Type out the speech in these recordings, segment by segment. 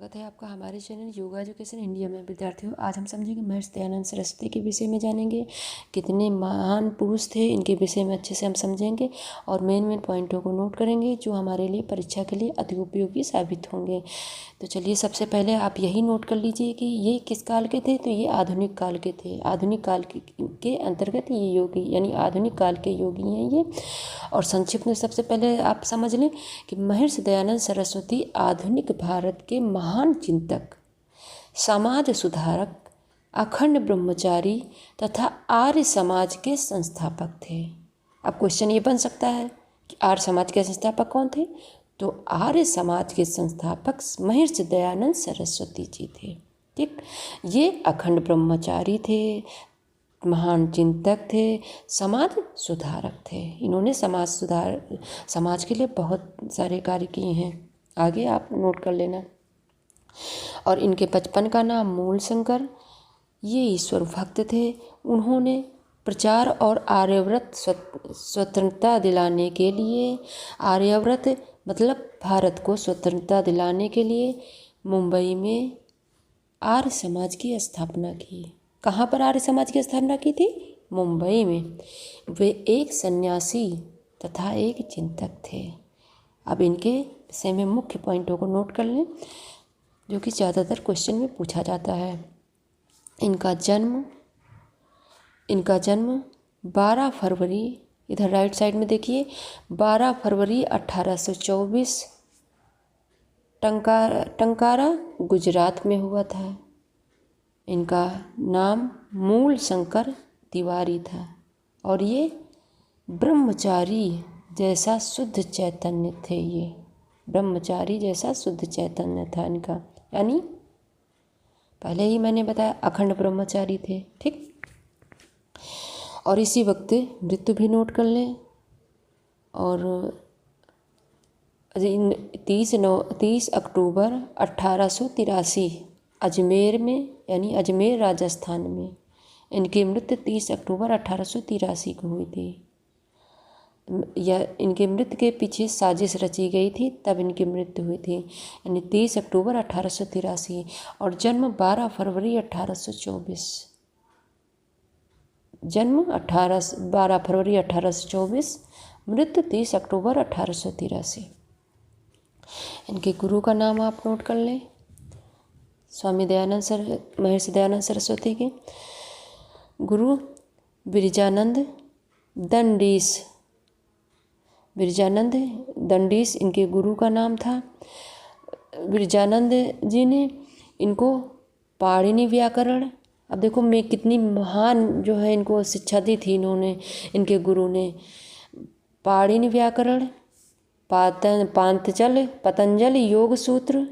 स्वागत है आपका हमारे चैनल योगा एजुकेशन इंडिया में। विद्यार्थियों, आज हम समझेंगे महर्षि दयानंद सरस्वती के विषय में, जानेंगे कितने महान पुरुष थे, इनके विषय में अच्छे से हम समझेंगे और मेन पॉइंटों को नोट करेंगे जो हमारे लिए परीक्षा के लिए अति उपयोगी साबित होंगे। तो चलिए, सबसे पहले आप यही नोट कर लीजिए कि ये किस काल के थे। तो ये आधुनिक काल के थे। आधुनिक काल के अंतर्गत ये योगी यानी आधुनिक काल के योगी हैं ये। और संक्षिप्त में सबसे पहले आप समझ लें कि महर्षि दयानंद सरस्वती आधुनिक भारत के महान चिंतक, समाज सुधारक, अखंड ब्रह्मचारी तथा आर्य समाज के संस्थापक थे। अब क्वेश्चन ये बन सकता है कि आर्य समाज के संस्थापक कौन थे। तो आर्य समाज के संस्थापक महर्षि दयानंद सरस्वती जी थे। ठीक, ये अखंड ब्रह्मचारी थे, महान चिंतक थे, समाज सुधारक थे। इन्होंने समाज के लिए बहुत सारे कार्य किए हैं। आगे आप नोट कर लेना। और इनके बचपन का नाम मूल शंकर। ये ईश्वर भक्त थे। उन्होंने प्रचार और आर्यव्रत स्वतंत्रता दिलाने के लिए, आर्यव्रत मतलब भारत को स्वतंत्रता दिलाने के लिए, मुंबई में आर्य समाज की स्थापना की। कहाँ पर आर्य समाज की स्थापना की थी? मुंबई में। वे एक सन्यासी तथा एक चिंतक थे। अब इनके विषय में मुख्य पॉइंटों को नोट कर लें जो कि ज़्यादातर क्वेश्चन में पूछा जाता है। इनका जन्म 12 फरवरी, इधर राइट साइड में देखिए, 12 फरवरी 1824 टंकारा गुजरात में हुआ था। इनका नाम मूल शंकर तिवारी था और ये ब्रह्मचारी जैसा शुद्ध चैतन्य थे। ये ब्रह्मचारी जैसा शुद्ध चैतन्य था इनका, यानी पहले ही मैंने बताया अखंड ब्रह्मचारी थे। ठीक, और इसी वक्त मृत्यु भी नोट कर लें। और 30 अक्टूबर 1883 अजमेर में, यानी अजमेर राजस्थान में इनकी मृत्यु 30 अक्टूबर 1883 को हुई थी। या इनके मृत्यु के पीछे साजिश रची गई थी, तब इनकी मृत्यु हुई थी, यानी 30 अक्टूबर 1883। और जन्म 12 फरवरी 1824। जन्म 12 फरवरी 1824, मृत्यु 30 अक्टूबर 1883। इनके गुरु का नाम आप नोट कर लें। महर्षि दयानंद सरस्वती के गुरु बिरजानंद दंडीस इनके गुरु का नाम था। बिरजानंद जी ने इनको पाणिनि व्याकरण, अब देखो मैं कितनी महान जो है इनको शिक्षा दी थी इन्होंने, इनके गुरु ने। पाणिनि व्याकरण, पांचजल, पतंजल योग सूत्र,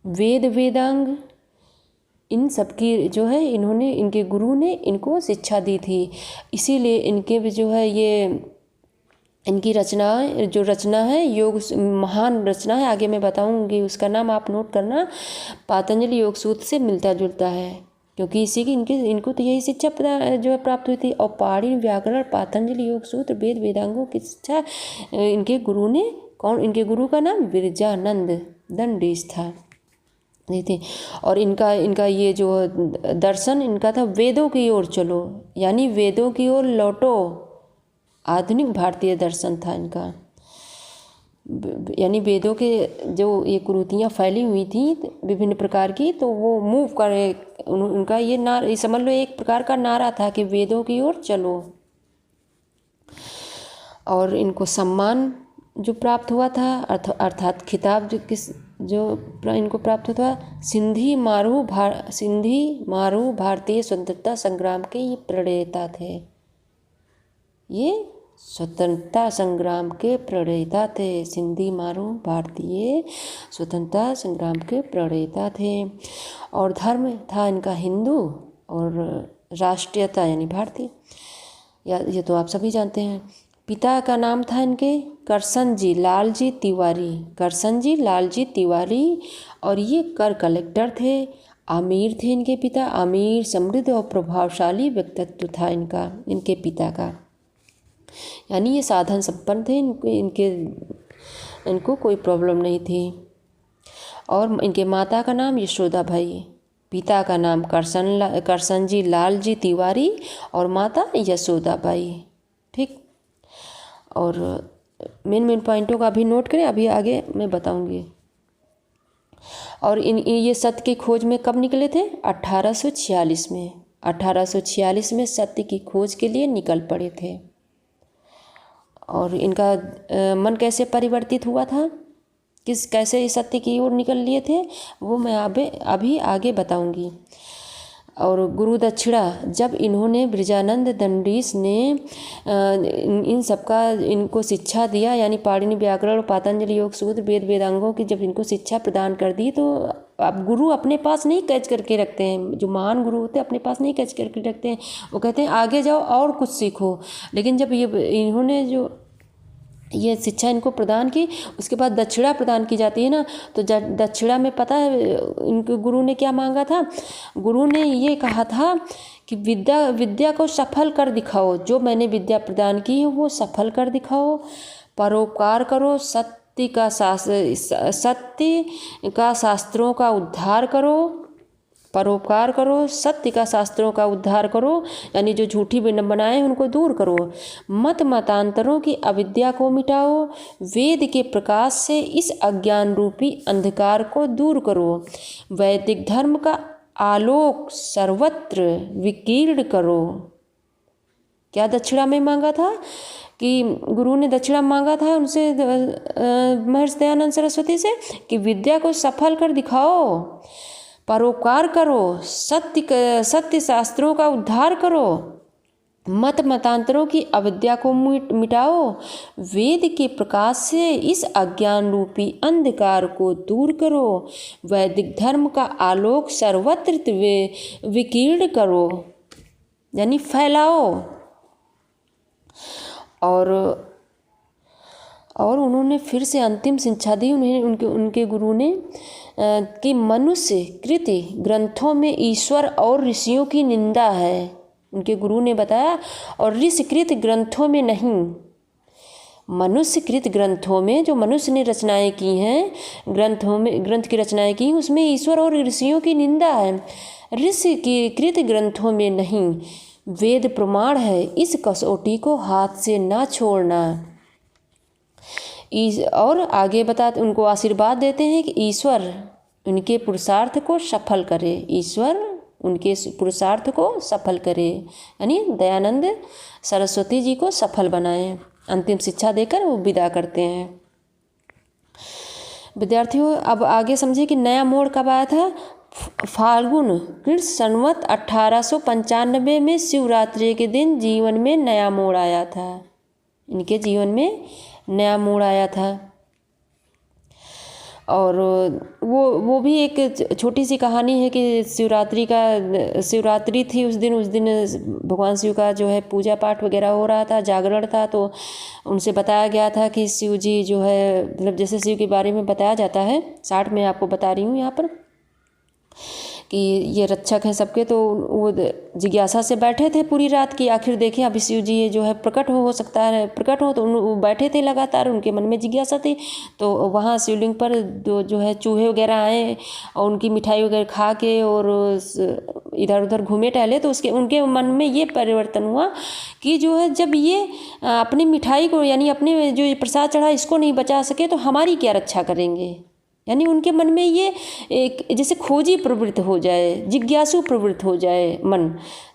वेदांग, इन सब की जो है इन्होंने, इनके गुरु ने इनको शिक्षा दी थी। इसीलिए इनके भी जो है ये इनकी रचना है योग, महान रचना है। आगे मैं बताऊंगी उसका नाम, आप नोट करना। पातंजलि योग सूत्र से मिलता जुलता है, क्योंकि इसी की इनको तो यही शिक्षा जो है प्राप्त हुई थी। और पाणिनि व्याकरण, पातंजलि योग सूत्र, वेदांगों की शिक्षा इनके गुरु ने, इनके गुरु का नाम बिरजानंद दंडीस था। थे। और इनका ये जो दर्शन इनका था, वेदों की ओर चलो, यानी वेदों की ओर लौटो। आधुनिक भारतीय दर्शन था इनका, यानी वेदों के जो ये कुरीतियाँ फैली हुई थी विभिन्न प्रकार की, तो वो मूव करे। उनका ये समझ लो एक प्रकार का नारा था कि वेदों की ओर चलो। और इनको सम्मान जो प्राप्त हुआ था, अर्थात खिताब जो इनको प्राप्त हुआ था, सिंधी मारू भारतीय स्वतंत्रता संग्राम के ये प्रणेता थे। ये स्वतंत्रता संग्राम के प्रणेता थे। सिंधी मारू भारतीय स्वतंत्रता संग्राम के प्रणेता थे। और धर्म था इनका हिंदू, और राष्ट्रीयता यानी भारतीय, ये तो आप सभी जानते हैं। पिता का नाम था इनके करसन जी लालजी तिवारी, और ये कर कलेक्टर थे। अमीर थे इनके पिता, अमीर, समृद्ध और प्रभावशाली व्यक्तित्व था इनके पिता का, यानी ये साधन संपन्न थे। इनको कोई प्रॉब्लम नहीं थी। और इनके माता का नाम यशोदा भाई, पिता का नाम करसनजी लाल जी तिवारी और माता यशोदा बाई। ठीक, और मेन पॉइंटों का अभी नोट करें, अभी आगे मैं बताऊंगी। और ये सत्य की खोज में कब निकले थे? 1846 में। 1846 में सत्य की खोज के लिए निकल पड़े थे। और इनका मन कैसे परिवर्तित हुआ था, कैसे इस सत्य की ओर निकल लिए थे, वो मैं अभी आगे बताऊंगी। और गुरु दक्षिणा, जब इन्होंने ब्रजानंद दंडीस ने इन सबका इनको शिक्षा दिया, यानी पाणिनि व्याकरण और पातंजलि योग सूत्र वेद वेदांगों की जब इनको शिक्षा प्रदान कर दी, तो अब गुरु अपने पास नहीं कैच करके रखते हैं, जो महान गुरु होते हैं अपने पास नहीं कैच करके रखते हैं, वो कहते हैं आगे जाओ और कुछ सीखो। लेकिन जब इन्होंने जो ये शिक्षा इनको प्रदान की, उसके बाद दक्षिणा प्रदान की जाती है ना, तो दक्षिणा में पता है इनके गुरु ने क्या मांगा था? गुरु ने ये कहा था कि विद्या को सफल कर दिखाओ, जो मैंने विद्या प्रदान की है वो सफल कर दिखाओ, परोपकार करो, सत्य का शास्त्रों का उद्धार करो, परोपकार करो, सत्य का शास्त्रों का उद्धार करो, यानी जो झूठी विडंबनाएं उनको दूर करो, मतांतरों की अविद्या को मिटाओ, वेद के प्रकाश से इस अज्ञान रूपी अंधकार को दूर करो, वैदिक धर्म का आलोक सर्वत्र विकीर्ण करो। क्या दक्षिणा में मांगा था? कि गुरु ने दक्षिणा मांगा था उनसे, महर्षि दयानंद सरस्वती से, कि विद्या को सफल कर दिखाओ, परोपकार करो, सत्य शास्त्रों का उद्धार करो, मतांतरों की अविद्या को मिटाओ, वेद के प्रकाश से इस अज्ञान रूपी अंधकार को दूर करो, वैदिक धर्म का आलोक सर्वत्र विकीर्ण करो, यानी फैलाओ। और उन्होंने फिर से अंतिम शिक्षा दी उन्हें, उनके गुरु ने, कि मनुष्य कृति ग्रंथों में ईश्वर और ऋषियों की निंदा है। उनके गुरु ने बताया, और ऋषिकृत ग्रंथों में नहीं, मनुष्यकृत ग्रंथों में जो मनुष्य ने रचनाएं की हैं, ग्रंथ की रचनाएं की, उसमें ईश्वर और ऋषियों की निंदा है। ऋषि की कृत ग्रंथों में नहीं, वेद प्रमाण है, इस कसौटी को हाथ से ना छोड़ना। और आगे उनको आशीर्वाद देते हैं कि ईश्वर उनके पुरुषार्थ को सफल करे, ईश्वर उनके पुरुषार्थ को सफल करे, यानी दयानंद सरस्वती जी को सफल बनाए। अंतिम शिक्षा देकर वो विदा करते हैं। विद्यार्थियों, अब आगे समझिए कि नया मोड़ कब आया था। फाल्गुन कृष्ण संवत 1895 में शिवरात्रि के दिन जीवन में नया मोड़ आया था। इनके जीवन में नया मोड़ आया था। और वो भी एक छोटी सी कहानी है कि शिवरात्रि थी उस दिन भगवान शिव का जो है पूजा पाठ वगैरह हो रहा था, जागरण था। तो उनसे बताया गया था कि शिव जी जो है, मतलब जैसे शिव के बारे में बताया जाता है, 60 में आपको बता रही हूँ यहाँ पर, कि ये रक्षक है सबके। तो वो जिज्ञासा से बैठे थे पूरी रात की, आखिर देखें अभी शिव जी जो है प्रकट हो सकता है, प्रकट हो। तो वो बैठे थे लगातार, उनके मन में जिज्ञासा थी। तो वहाँ शिवलिंग पर जो है चूहे वगैरह आए और उनकी मिठाई वगैरह खा के और इधर उधर घूमे टहले। तो उनके मन में ये परिवर्तन हुआ कि जो है, जब ये अपनी मिठाई को, यानी अपने जो प्रसाद चढ़ा, इसको नहीं बचा सके तो हमारी क्या रक्षा करेंगे। यानी उनके मन में ये एक जैसे खोजी प्रवृत्त हो जाए, जिज्ञासु प्रवृत्त हो जाए मन।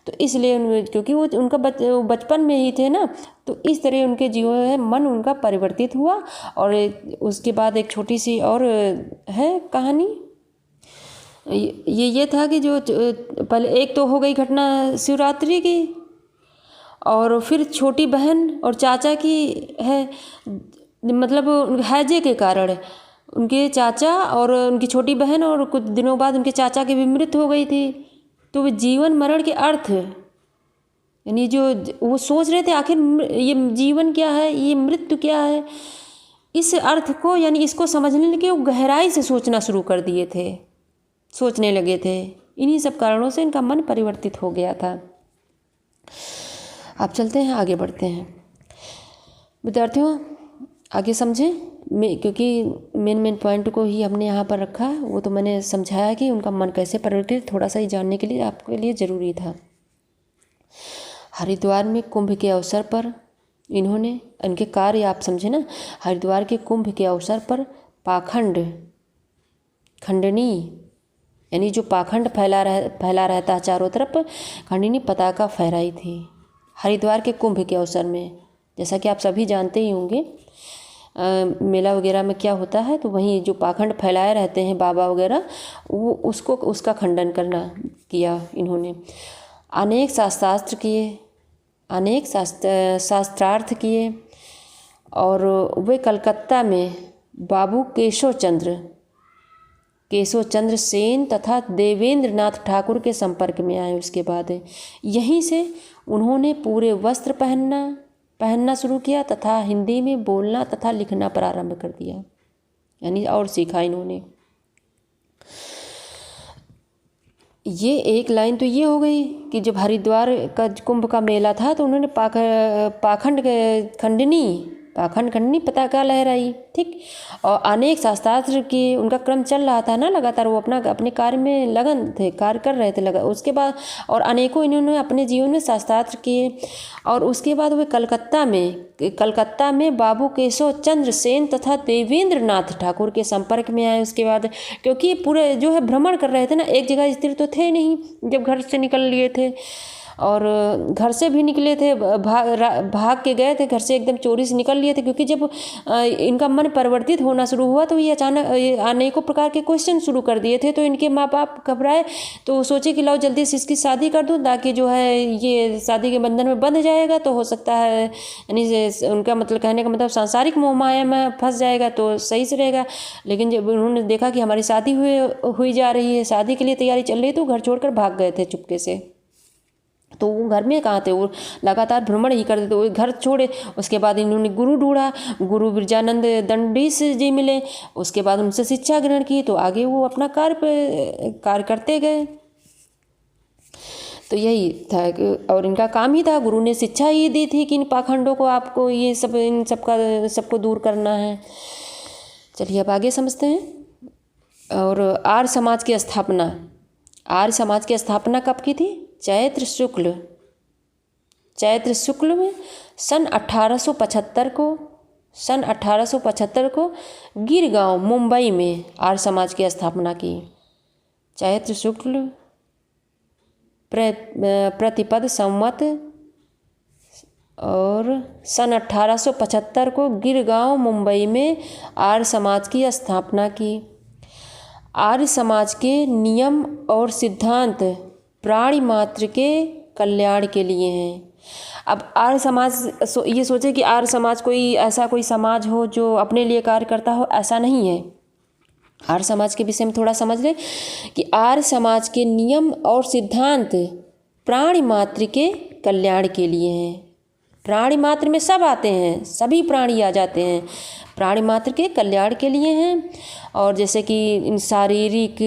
तो इसलिए क्योंकि वो उनका बचपन में ही थे ना, तो इस तरह उनके जीवन में मन उनका परिवर्तित हुआ। और उसके बाद एक छोटी सी और है कहानी। ये था कि जो पहले एक तो हो गई घटना शिवरात्रि की, और फिर छोटी बहन और चाचा की है, मतलब हैजे के कारण उनके चाचा और उनकी छोटी बहन और कुछ दिनों बाद उनके चाचा की भी मृत्यु हो गई थी। तो वे जीवन मरण के अर्थ, यानी जो वो सोच रहे थे आखिर ये जीवन क्या है, ये मृत्यु क्या है, इस अर्थ को, यानी इसको समझने के वो गहराई से सोचना शुरू कर दिए थे, सोचने लगे थे। इन्हीं सब कारणों से इनका मन परिवर्तित हो गया था। अब चलते हैं, आगे बढ़ते हैं। विद्यार्थियों, आगे समझें। क्योंकि मेन पॉइंट को ही हमने यहाँ पर रखा, वो तो मैंने समझाया कि उनका मन कैसे परिवर्तित, थोड़ा सा ही जानने के लिए आपके लिए ज़रूरी था। हरिद्वार में कुंभ के अवसर पर इन्होंने, इनके कार्य आप समझे ना, हरिद्वार के कुंभ के अवसर पर खंडनी यानी जो पाखंड फैला रहता है चारों तरफ, खंडनी पताका फहराई थी हरिद्वार के कुंभ के अवसर में। जैसा कि आप सभी जानते ही होंगे, मेला वगैरह में क्या होता है, तो वहीं जो पाखंड फैलाए रहते हैं बाबा वगैरह, वो उसका खंडन किया इन्होंने। अनेक शास्त्रार्थ किए और वे कलकत्ता में बाबू केशव चंद्र सेन तथा देवेंद्र नाथ ठाकुर के संपर्क में आए। उसके बाद यहीं से उन्होंने पूरे वस्त्र पहनना शुरू किया तथा हिंदी में बोलना तथा लिखना प्रारंभ कर दिया, यानी और सीखा इन्होंने। ये एक लाइन तो ये हो गई कि जब हरिद्वार का कुंभ का मेला था तो उन्होंने पाखंड खंडनी पताका लहराई, ठीक। और अनेक शास्त्रार्थ की उनका क्रम चल रहा था ना लगातार, वो अपने कार्य में लगन थे, कार्य कर रहे थे उसके बाद, और अनेकों इन्होंने अपने जीवन में शास्त्रार्थ किए। और उसके बाद वे कलकत्ता में बाबू केशव चंद्र सेन तथा देवेंद्र नाथ ठाकुर के संपर्क में आए। उसके बाद क्योंकि पूरे जो है भ्रमण कर रहे थे ना, एक जगह स्थिर तो थे नहीं जब घर से निकल लिए थे, और घर से भी निकले थे, भाग के गए थे घर से, एकदम चोरी से निकल लिए थे। क्योंकि जब इनका मन परिवर्तित होना शुरू हुआ तो ये अचानक अनेकों प्रकार के क्वेश्चन शुरू कर दिए थे। तो इनके माँ बाप घबराए, तो सोचे कि लाओ जल्दी से इसकी शादी कर दूँ, ताकि जो है ये शादी के बंधन में बंध जाएगा, तो हो सकता है, यानी उनका मतलब कहने का मतलब सांसारिक मोह माया में फंस जाएगा तो सही से रहेगा। लेकिन जब उन्होंने देखा कि हमारी शादी हुई जा रही है, शादी के लिए तैयारी चल रही है, तो घर छोड़कर भाग गए थे चुपके से। तो वो घर में कहाँ थे, वो लगातार भ्रमण ही करते थे, वो घर छोड़े। उसके बाद इन्होंने गुरु ढूंढा, गुरु बिरजानंद दंडीस जी मिले, उसके बाद उनसे शिक्षा ग्रहण की, तो आगे वो अपना कार्य करते गए। तो यही था, और इनका काम ही था, गुरु ने शिक्षा ही दी थी कि इन पाखंडों को आपको ये सब इन सबको दूर करना है। चलिए अब आगे समझते हैं। और आर्य समाज की स्थापना कब की थी? चैत्र शुक्ल में सन 1875 को गिरगांव मुंबई में आर्य समाज की स्थापना की। चैत्र शुक्ल प्रतिपद संवत और सन 1875 को गिरगांव मुंबई में आर्य समाज की स्थापना की। आर्य समाज के नियम और सिद्धांत प्राणी मात्र के कल्याण के लिए हैं। अब आर्य समाज ये सोचे कि आर्य समाज कोई समाज हो जो अपने लिए कार्य करता हो, ऐसा नहीं है। आर्य समाज के विषय में थोड़ा समझ लें कि आर्य समाज के नियम और सिद्धांत प्राणी मात्र के कल्याण के लिए हैं। प्राणी मात्र में सब आते हैं, सभी प्राणी आ जाते हैं, प्राणी मात्र के कल्याण के लिए हैं। और जैसे कि शारीरिक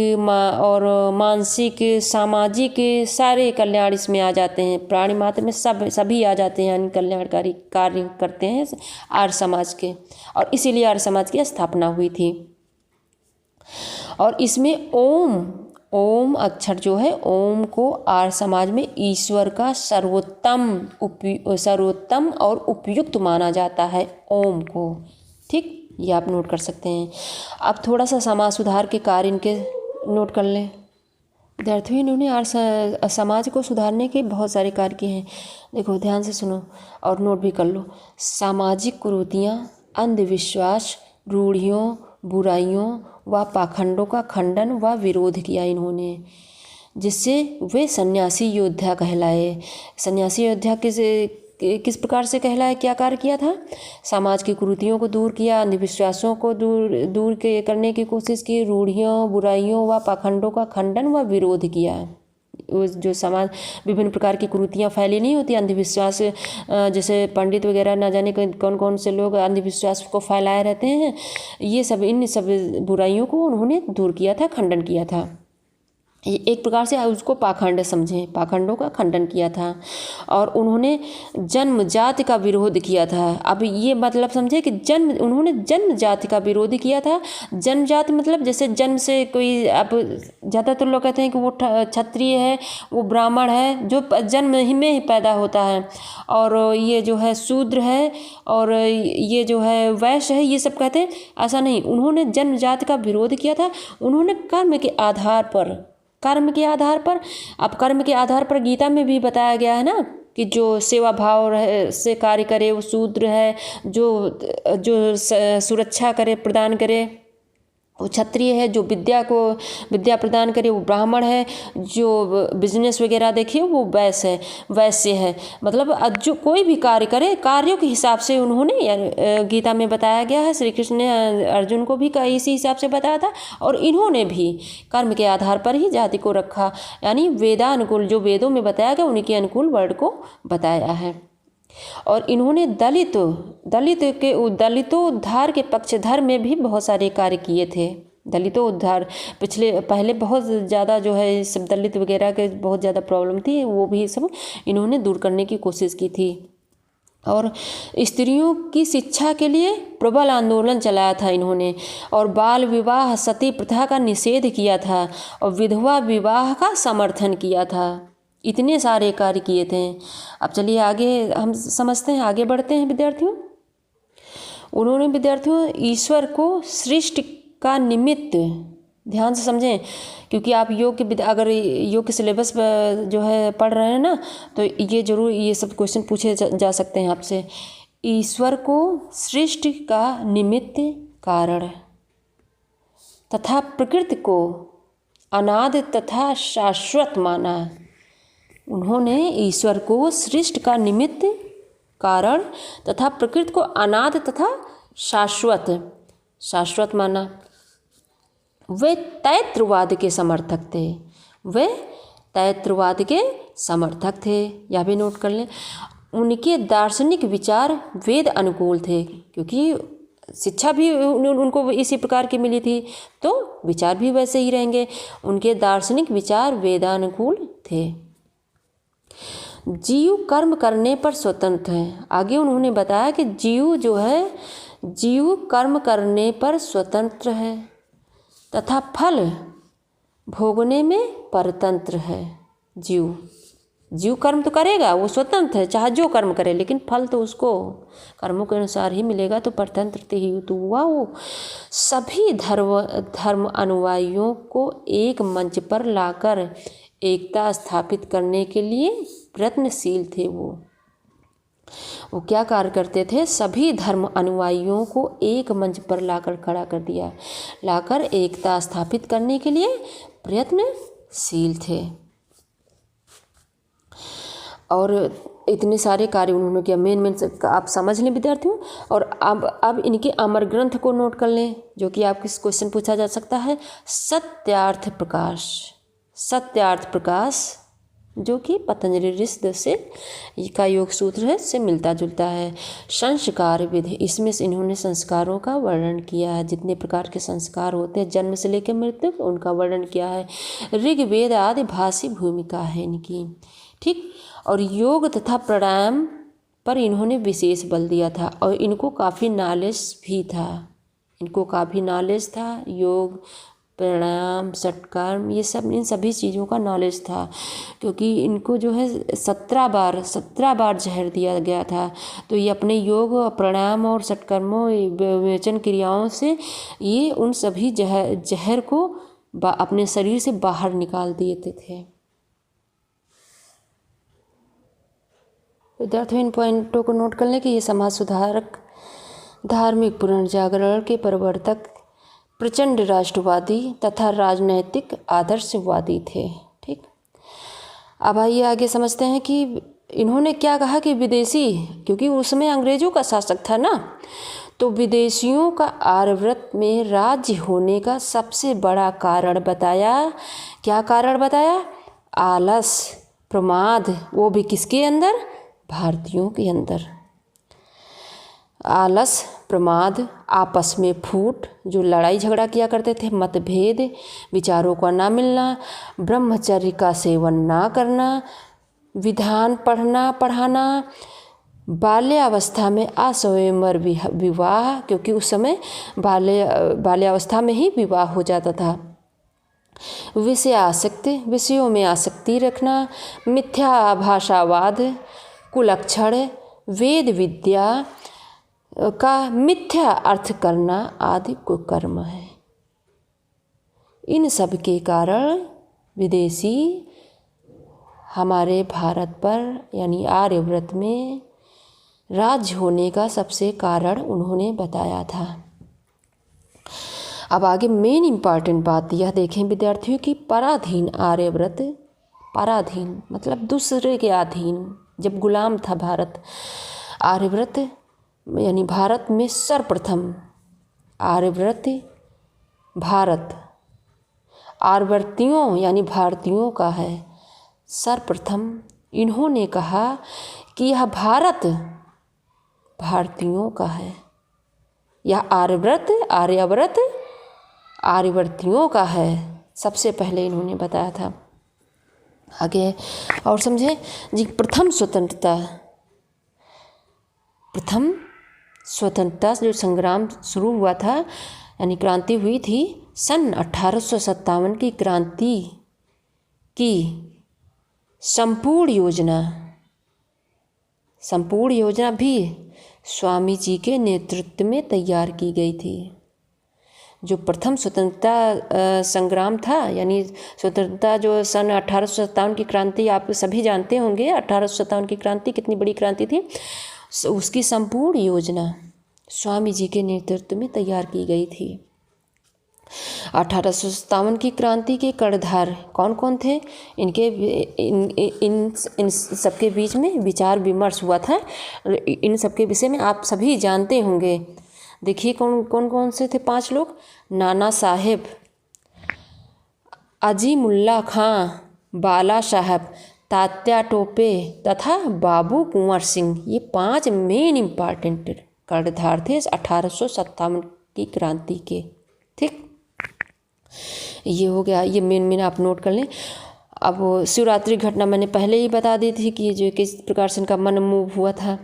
और मानसिक सामाजिक सारे कल्याण इसमें आ जाते हैं। प्राणी मात्र में सभी आ जाते हैं, यानी कल्याणकारी कार्य करते हैं आर्य समाज के, और इसीलिए आर्य समाज की स्थापना हुई थी। और इसमें ओम अक्षर जो है, ओम को आर्य समाज में ईश्वर का सर्वोत्तम और उपयुक्त माना जाता है, ओम को, ठीक। ये आप नोट कर सकते हैं। अब थोड़ा सा समाज सुधार के कार्य इनके नोट कर लें। विद्यार्थियों, इन्होंने आर्य समाज को सुधारने के बहुत सारे कार्य किए हैं। देखो ध्यान से सुनो और नोट भी कर लो। सामाजिक कुरीतियाँ, अंधविश्वास, रूढ़ियों, बुराइयों व पाखंडों का खंडन व विरोध किया इन्होंने, जिससे वे सन्यासी योद्धा कहलाए। सन्यासी योद्धा किस प्रकार से कहलाए, क्या कार्य किया था? समाज की कुरीतियों को दूर किया, अंधविश्वासों को दूर करने की कोशिश की, रूढ़ियों, बुराइयों व पाखंडों का खंडन व विरोध किया। जो समाज विभिन्न प्रकार की कुरीतियाँ फैली नहीं होती, अंधविश्वास, जैसे पंडित वगैरह ना जाने कौन कौन से लोग अंधविश्वास को फैलाए रहते हैं, ये सब इन सब बुराइयों को उन्होंने दूर किया था, खंडन किया था। एक प्रकार से उसको पाखंड समझें, पाखंडों का खंडन किया था और उन्होंने जन्म जाति का विरोध किया था। अब ये मतलब समझे कि उन्होंने जन्म जाति का विरोध किया था। जन्म जाति मतलब जैसे जन्म से कोई, अब ज़्यादातर लोग कहते हैं कि वो क्षत्रिय है, वो ब्राह्मण है, जो जन्म ही में ही पैदा होता है, और ये जो है शूद्र है, और ये जो है वैश्य है, ये सब कहते हैं। ऐसा नहीं, उन्होंने जन्म जाति का विरोध किया था। उन्होंने कर्म के आधार पर, अब कर्म के आधार पर गीता में भी बताया गया है ना कि जो सेवा भाव से कार्य करे वो शूद्र है, जो सुरक्षा करे, प्रदान करे वो क्षत्रिय है, जो विद्या प्रदान करे वो ब्राह्मण है, जो बिजनेस वगैरह देखे वो वैश्य है। मतलब जो कोई भी कार्य करे, कार्यों के हिसाब से उन्होंने, गीता में बताया गया है, श्री कृष्ण ने अर्जुन को भी इसी हिसाब से बताया था, और इन्होंने भी कर्म के आधार पर ही जाति को रखा, यानी वेदानुकूल, जो वेदों में बताया गया उन्हीं के अनुकूल वर्ड को बताया है। और इन्होंने दलितोद्धार के पक्षधर में भी बहुत सारे कार्य किए थे। दलितोद्धार पहले बहुत ज़्यादा जो है सब दलित वगैरह के बहुत ज़्यादा प्रॉब्लम थी, वो भी सब इन्होंने दूर करने की कोशिश की थी। और स्त्रियों की शिक्षा के लिए प्रबल आंदोलन चलाया था इन्होंने, और बाल विवाह, सती प्रथा का निषेध किया था, और विधवा विवाह का समर्थन किया था। इतने सारे कार्य किए थे। अब चलिए आगे हम समझते हैं, आगे बढ़ते हैं विद्यार्थियों। उन्होंने ईश्वर को सृष्टि का निमित्त, ध्यान से समझें क्योंकि आप अगर योग के सिलेबस जो है पढ़ रहे हैं ना, तो ये जरूर ये सब क्वेश्चन पूछे जा सकते हैं आपसे। ईश्वर को सृष्टि का निमित्त कारण तथा प्रकृति को अनादि तथा शाश्वत माना। उन्होंने ईश्वर को सृष्टि का निमित्त कारण तथा प्रकृति को अनादि तथा शाश्वत माना। वे तैत्रवाद के समर्थक थे, यह भी नोट कर लें। उनके दार्शनिक विचार वेद अनुकूल थे, क्योंकि शिक्षा भी उनको इसी प्रकार की मिली थी, तो विचार भी वैसे ही रहेंगे। उनके दार्शनिक विचार वेदानुकूल थे। जीव कर्म करने पर स्वतंत्र है। आगे उन्होंने बताया कि जीव कर्म करने पर स्वतंत्र है तथा फल भोगने में परतंत्र है। जीव कर्म तो करेगा, वो स्वतंत्र है, चाहे जो कर्म करे, लेकिन फल तो उसको कर्मों के अनुसार ही मिलेगा, तो परतंत्र ही तो हुआ वो। सभी धर्म अनुयायियों को एक मंच पर लाकर एकता स्थापित करने के लिए प्रयत्नशील थे। वो क्या कार्य करते थे? सभी धर्म अनुयायियों को एक मंच पर लाकर खड़ा कर दिया, लाकर एकता स्थापित करने के लिए प्रयत्नशील थे। और इतने सारे कार्य उन्होंने किया। मेन आप समझ लें विद्यार्थियों। और अब इनके अमर ग्रंथ को नोट कर लें, जो कि आपके क्वेश्चन पूछा जा सकता है। सत्यार्थ प्रकाश जो कि पतंजलि ऋषि से का योग सूत्र है से मिलता जुलता है। संस्कार विधि, इसमें से इन्होंने संस्कारों का वर्णन किया है, जितने प्रकार के संस्कार होते हैं जन्म से लेकर मृत्यु, उनका वर्णन किया है। ऋग्वेद आदि भाषी भूमिका है इनकी, ठीक। और योग तथा प्राणायाम पर इन्होंने विशेष बल दिया था, और इनको काफ़ी नॉलेज था। योग, प्राणायाम, षटकर्म, ये सब, इन सभी चीज़ों का नॉलेज था, क्योंकि इनको जो है 17 बार जहर दिया गया था। तो ये अपने योग, प्राणायाम और षटकर्मों, विवेचन क्रियाओं से ये उन सभी जहर को अपने शरीर से बाहर निकाल देते थे। विद्यार्थियों, इन पॉइंटों को नोट कर लें कि ये समाज सुधारक, धार्मिक पुनर्जागरण के प्रवर्तक, प्रचंड राष्ट्रवादी तथा राजनैतिक आदर्शवादी थे, ठीक। अब आइए आगे समझते हैं कि इन्होंने क्या कहा कि विदेशी, क्योंकि उस समय अंग्रेजों का शासक था ना, तो विदेशियों का आर्यव्रत में राज्य होने का सबसे बड़ा कारण बताया। क्या कारण बताया? आलस, प्रमाद, वो भी किसके अंदर? भारतीयों के अंदर। आलस, प्रमाद, आपस में फूट, जो लड़ाई झगड़ा किया करते थे, मतभेद, विचारों का ना मिलना, ब्रह्मचर्य का सेवन ना करना, विधान पढ़ना पढ़ाना, बाल्यावस्था में असवयंवर विवाह, क्योंकि उस समय बाल्यावस्था में ही विवाह हो जाता था, विषय आसक्ति, विषयों में आसक्ति रखना, मिथ्या भाषावाद, कुलक्षण, वेद विद्या का मिथ्या अर्थ करना आदि कुकर्म है। इन सब के कारण विदेशी हमारे भारत पर यानी आर्यव्रत में राज्य होने का सबसे कारण उन्होंने बताया था। अब आगे मेन इम्पॉर्टेंट बात यह देखें विद्यार्थियों की पराधीन आर्यव्रत, पराधीन मतलब दूसरे के अधीन, जब गुलाम था भारत। आर्यव्रत यानी भारत में सर्वप्रथम आर्यव्रत भारत आर्यवर्तियों यानी भारतीयों का है। सर्वप्रथम इन्होंने कहा कि यह भारत भारतीयों का है, यह आर्यव्रत आर्यवर्तियों का है, सबसे पहले इन्होंने बताया था। आगे और समझे जी, प्रथम स्वतंत्रता जो संग्राम शुरू हुआ था यानी क्रांति हुई थी सन 1857 की क्रांति की संपूर्ण योजना भी स्वामी जी के नेतृत्व में तैयार की गई थी। जो प्रथम स्वतंत्रता संग्राम था यानी स्वतंत्रता जो सन 1857 की क्रांति आप सभी जानते होंगे, 1857 की क्रांति कितनी बड़ी क्रांति थी, उसकी संपूर्ण योजना स्वामी जी के नेतृत्व में तैयार की गई थी। 1857 की क्रांति के कर्णधार कौन कौन थे, इन सबके बीच में विचार विमर्श हुआ था। इन सबके विषय में आप सभी जानते होंगे। देखिए कौन से थे 5 लोग। नाना साहेब, अजीमुल्ला खां, बाला साहब, तात्या टोपे तथा बाबू कुंवर सिंह, ये 5 मेन इम्पॉर्टेंट कर्णधार थे 1857 की क्रांति के। ठीक, ये हो गया, ये मेन आप नोट कर लें। अब शिवरात्रि घटना मैंने पहले ही बता दी थी कि जो किस प्रकार से इनका मन मूव हुआ था।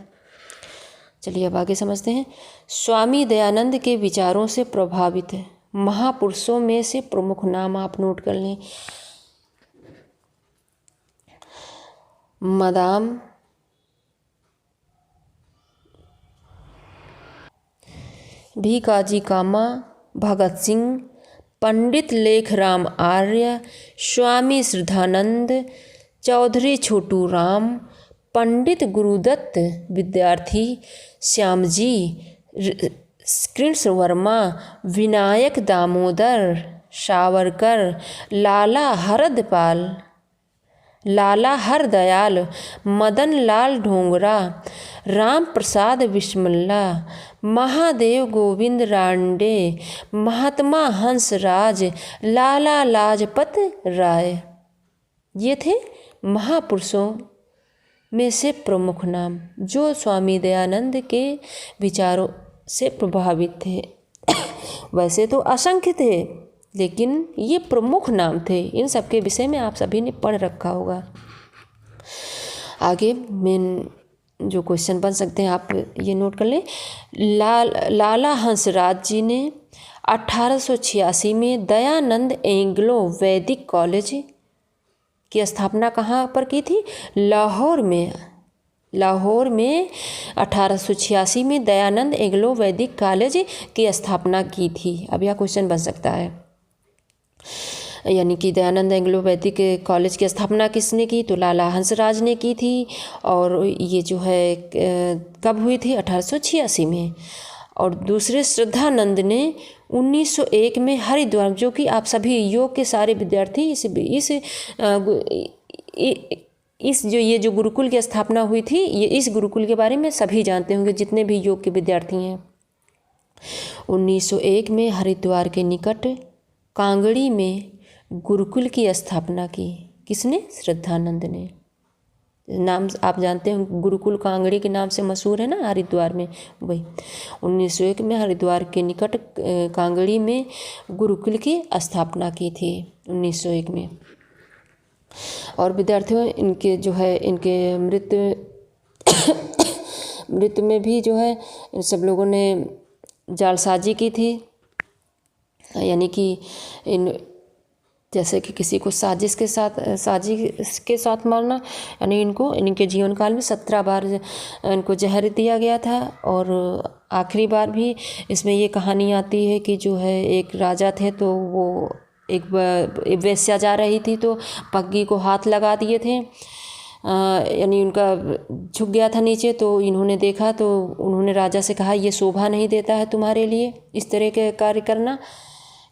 चलिए अब आगे समझते हैं। स्वामी दयानंद के विचारों से प्रभावित महापुरुषों में से प्रमुख नाम आप नोट कर लें। मदाम भीकाजी कामा, भगत सिंह, पंडित लेखराम आर्य, स्वामी श्रद्धानंद, चौधरी छोटू राम, पंडित गुरुदत्त विद्यार्थी, श्यामजी कृष्ण वर्मा, विनायक दामोदर सावरकर, लाला हरदयाल, मदन लाल ढोंगरा, राम प्रसाद बिस्मिल्ला, महादेव गोविंद रांडे, महात्मा हंसराज, लाला लाजपत राय, ये थे महापुरुषों में से प्रमुख नाम जो स्वामी दयानंद के विचारों से प्रभावित थे। वैसे तो असंख्य थे लेकिन ये प्रमुख नाम थे। इन सब के विषय में आप सभी ने पढ़ रखा होगा। आगे मेन जो क्वेश्चन बन सकते हैं आप ये नोट कर लें। लाला हंसराज जी ने 1886 में दयानंद एंग्लो वैदिक कॉलेज की स्थापना कहाँ पर की थी? लाहौर में 1886 में दयानंद एंग्लो वैदिक कॉलेज की स्थापना की थी। अब यह क्वेश्चन बन सकता है, यानी कि दयानंद एंग्लो वैदिक कॉलेज की स्थापना किसने की? तो लाला हंसराज ने की थी। और ये जो है कब हुई थी? 1886 में। और दूसरे श्रद्धानंद ने 1901 में हरिद्वार, जो कि आप सभी योग के सारे विद्यार्थी इस जो ये जो गुरुकुल की स्थापना हुई थी, ये इस गुरुकुल के बारे में सभी जानते होंगे जितने भी योग के विद्यार्थी हैं। 1901 में हरिद्वार के निकट कांगड़ी में गुरुकुल की स्थापना की। किसने? श्रद्धानंद ने। नाम आप जानते हैं, गुरुकुल कांगड़ी के नाम से मशहूर है ना हरिद्वार में, वही 1901 में हरिद्वार के निकट कांगड़ी में गुरुकुल की स्थापना की थी 1901 में। और विद्यार्थियों, इनके जो है इनके मृत्यु में भी जो है इन सब लोगों ने जालसाजी की थी, यानी कि इन जैसे कि किसी को साजिश के साथ मारना, यानी इनके जीवन काल में 17 बार इनको जहर दिया गया था। और आखिरी बार भी इसमें ये कहानी आती है कि जो है एक राजा थे, तो वो एक वेश्या जा रही थी तो पग्गी को हाथ लगा दिए थे, यानी उनका झुक गया था नीचे, तो इन्होंने देखा तो उन्होंने राजा से कहा, ये शोभा नहीं देता है तुम्हारे लिए इस तरह के कार्य करना,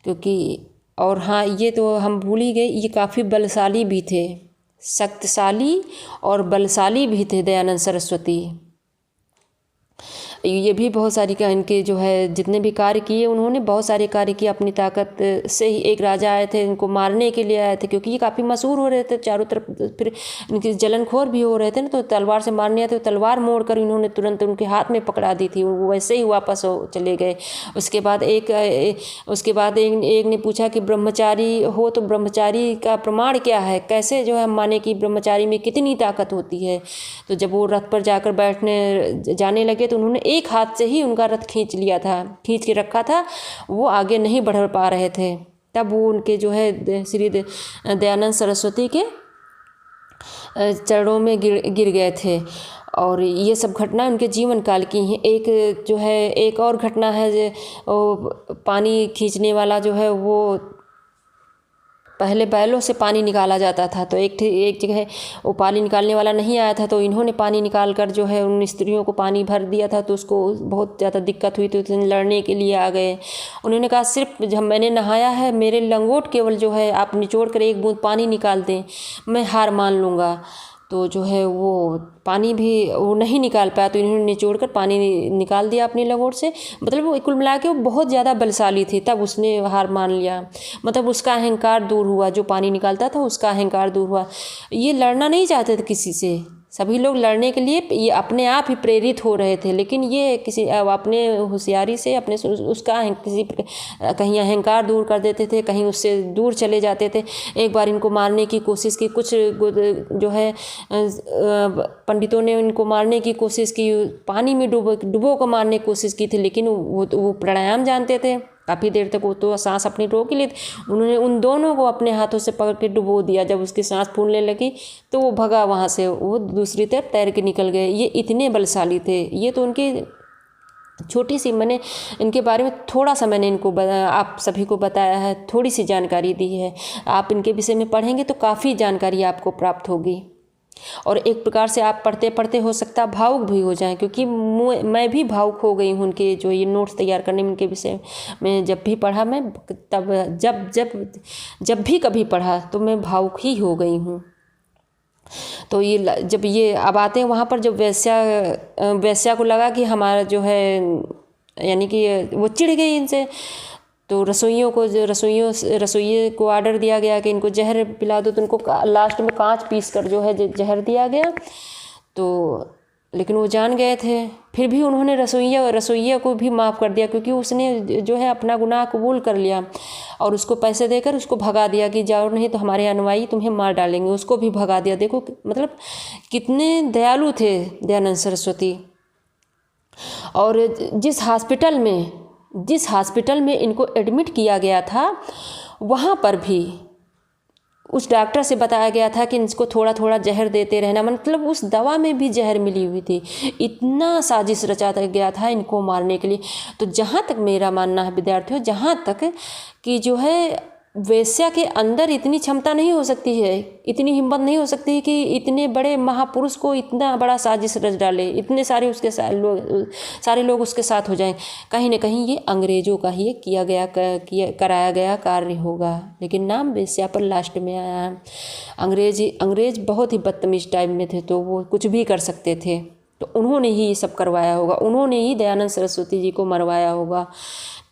क्योंकि और हाँ, ये तो हम भूल ही गए, ये काफ़ी बलशाली भी थे, शक्तिशाली और बलशाली भी थे दयानंद सरस्वती। ये भी बहुत सारी का इनके जो है जितने भी कार्य किए, उन्होंने बहुत सारे कार्य किए अपनी ताकत से ही। एक राजा आए थे, इनको मारने के लिए आए थे, क्योंकि ये काफ़ी मशहूर हो रहे थे चारों तरफ, फिर इनके जलनखोर भी हो रहे थे ना, तो तलवार से मारने आए थे, तलवार मोड़ कर इन्होंने तुरंत उनके हाथ में पकड़ा दी थी, वो वैसे ही वापस चले गए। उसके बाद एक ने पूछा कि ब्रह्मचारी हो तो ब्रह्मचारी का प्रमाण क्या है, कैसे जो है हम माने कि ब्रह्मचारी में कितनी ताकत होती है। तो जब वो रथ पर जाकर बैठने जाने लगे तो उन्होंने एक हाथ से ही उनका रथ खींच के रखा था, वो आगे नहीं बढ़ पा रहे थे। तब वो उनके जो है श्री दयानंद सरस्वती के चरणों में गिर गए थे। और ये सब घटना उनके जीवन काल की हैं। एक और घटना है, पानी खींचने वाला जो है, वो पहले बैलों से पानी निकाला जाता था, तो एक जगह वो पानी निकालने वाला नहीं आया था, तो इन्होंने पानी निकाल कर जो है उन स्त्रियों को पानी भर दिया था, तो उसको बहुत ज़्यादा दिक्कत हुई, तो लड़ने के लिए आ गए। उन्होंने कहा, सिर्फ जब मैंने नहाया है, मेरे लंगोट केवल जो है आप निचोड़ कर एक बूंद पानी निकाल दें, मैं हार मान लूँगा। तो जो है वो पानी भी वो नहीं निकाल पाया, तो इन्होंने निचोड़ कर पानी निकाल दिया अपनी लंगोट से। मतलब वो कुल मिला के वो बहुत ज़्यादा बलशाली थी, तब उसने हार मान लिया। मतलब उसका अहंकार दूर हुआ, जो पानी निकालता था उसका अहंकार दूर हुआ। ये लड़ना नहीं चाहते थे किसी से, सभी लोग लड़ने के लिए ये अपने आप ही प्रेरित हो रहे थे, लेकिन ये किसी अपने होशियारी से अपने उसका कहीं अहंकार दूर कर देते थे, कहीं उससे दूर चले जाते थे। एक बार इनको मारने की कोशिश की, कुछ जो है पंडितों ने इनको मारने की कोशिश की, पानी में डुबो कर मारने की कोशिश की थी, लेकिन वो प्राणायाम जानते थे, काफ़ी देर तक वो तो सांस अपनी रोक लिए थे। उन्होंने उन दोनों को अपने हाथों से पकड़ के डुबो दिया। जब उसकी सांस फूलने लगी तो वो भगा वहाँ से, वो दूसरी तरफ तैर के निकल गए। ये इतने बलशाली थे। ये तो उनकी छोटी सी, मैंने इनके बारे में थोड़ा सा मैंने इनको आप सभी को बताया है, थोड़ी सी जानकारी दी है। आप इनके विषय में पढ़ेंगे तो काफ़ी जानकारी आपको प्राप्त होगी, और एक प्रकार से आप पढ़ते पढ़ते हो सकता है भावुक भी हो जाएं, क्योंकि मैं भी भावुक हो गई हूँ उनके जो ये नोट्स तैयार करने में। उनके विषय में जब भी पढ़ा मैं, तब जब भी कभी पढ़ा तो मैं भावुक ही हो गई हूँ। तो ये जब ये अब आते हैं वहाँ पर, जब वेश्या को लगा कि हमारा जो है, यानी कि वो चिढ़ गई इनसे, तो रसोइये को ऑर्डर दिया गया कि इनको जहर पिला दो। तो उनको लास्ट में कांच पीस कर जो है जहर दिया गया। तो लेकिन वो जान गए थे, फिर भी उन्होंने रसोइया को भी माफ़ कर दिया, क्योंकि उसने जो है अपना गुनाह कबूल कर लिया, और उसको पैसे देकर उसको भगा दिया कि जाओ, नहीं तो हमारे अनुयायी तुम्हें मार डालेंगे। उसको भी भगा दिया। देखो मतलब कितने दयालु थे दयानंद सरस्वती। और जिस हॉस्पिटल में इनको एडमिट किया गया था, वहाँ पर भी उस डॉक्टर से बताया गया था कि इनको थोड़ा थोड़ा जहर देते रहना। मतलब उस दवा में भी जहर मिली हुई थी। इतना साजिश रचा गया था इनको मारने के लिए। तो जहाँ तक मेरा मानना है विद्यार्थियों, जहाँ तक कि जो है वेश्या के अंदर इतनी क्षमता नहीं हो सकती है, इतनी हिम्मत नहीं हो सकती है कि इतने बड़े महापुरुष को इतना बड़ा साजिश रच डाले, इतने सारे उसके सारे लोग उसके साथ हो जाएं। कहीं ना कहीं ये अंग्रेज़ों का ही कराया गया कार्य होगा। लेकिन नाम वेश्या पर लास्ट में आया है। अंग्रेज़ बहुत ही बदतमीज टाइप में थे, तो वो कुछ भी कर सकते थे। तो उन्होंने ही ये सब करवाया होगा, उन्होंने ही दयानंद सरस्वती जी को मरवाया होगा।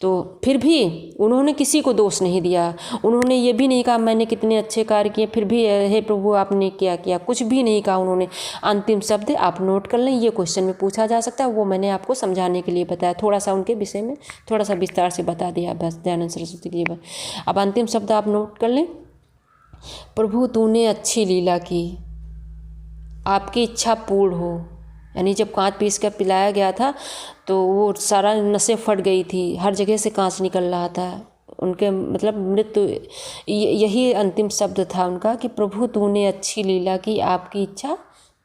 तो फिर भी उन्होंने किसी को दोष नहीं दिया, उन्होंने ये भी नहीं कहा मैंने कितने अच्छे कार्य किए फिर भी हे प्रभु आपने क्या किया, कुछ भी नहीं कहा उन्होंने। अंतिम शब्द आप नोट कर लें, ये क्वेश्चन में पूछा जा सकता है, वो मैंने आपको समझाने के लिए बताया, थोड़ा सा उनके विषय में थोड़ा सा विस्तार से बता दिया बस दयानंद सरस्वती के लिए। अब अंतिम शब्द आप नोट कर लें, प्रभु तूने अच्छी लीला की, आपकी इच्छा पूर्ण हो। यानी जब कांच पीस कर पिलाया गया था तो वो सारा नसें फट गई थी, हर जगह से कांच निकल रहा था, उनके मतलब मृत्यु, यही अंतिम शब्द था उनका कि प्रभु तूने अच्छी लीला की, आपकी इच्छा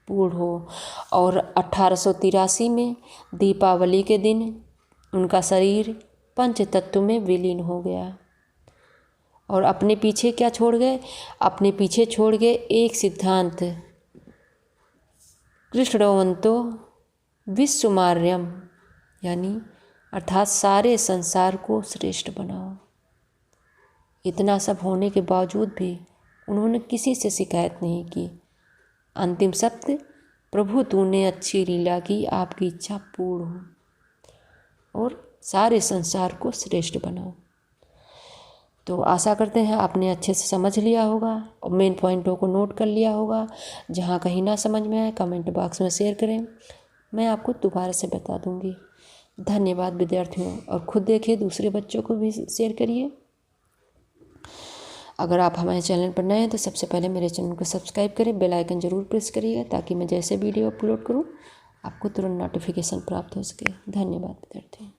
पूर्ण हो। और 1883 में दीपावली के दिन उनका शरीर पंच तत्व में विलीन हो गया। और अपने पीछे क्या छोड़ गए, अपने पीछे छोड़ गए एक सिद्धांत, कृष्णवंतो विश्वमार्यम, यानी अर्थात सारे संसार को श्रेष्ठ बनाओ। इतना सब होने के बावजूद भी उन्होंने किसी से शिकायत नहीं की। अंतिम शब्द, प्रभु तूने अच्छी लीला की, आपकी इच्छा पूर्ण हो और सारे संसार को श्रेष्ठ बनाओ। तो आशा करते हैं आपने अच्छे से समझ लिया होगा और मेन पॉइंटों को नोट कर लिया होगा। जहाँ कहीं ना समझ में आए कमेंट बॉक्स में शेयर करें, मैं आपको दोबारा से बता दूंगी। धन्यवाद विद्यार्थियों, और खुद देखिए, दूसरे बच्चों को भी शेयर करिए। अगर आप हमारे चैनल पर नए हैं तो सबसे पहले मेरे चैनल को सब्सक्राइब करें, बेल आइकन ज़रूर प्रेस करिएगा ताकि मैं जैसे वीडियो अपलोड करूँ आपको तुरंत नोटिफिकेशन प्राप्त हो सके। धन्यवाद विद्यार्थियों।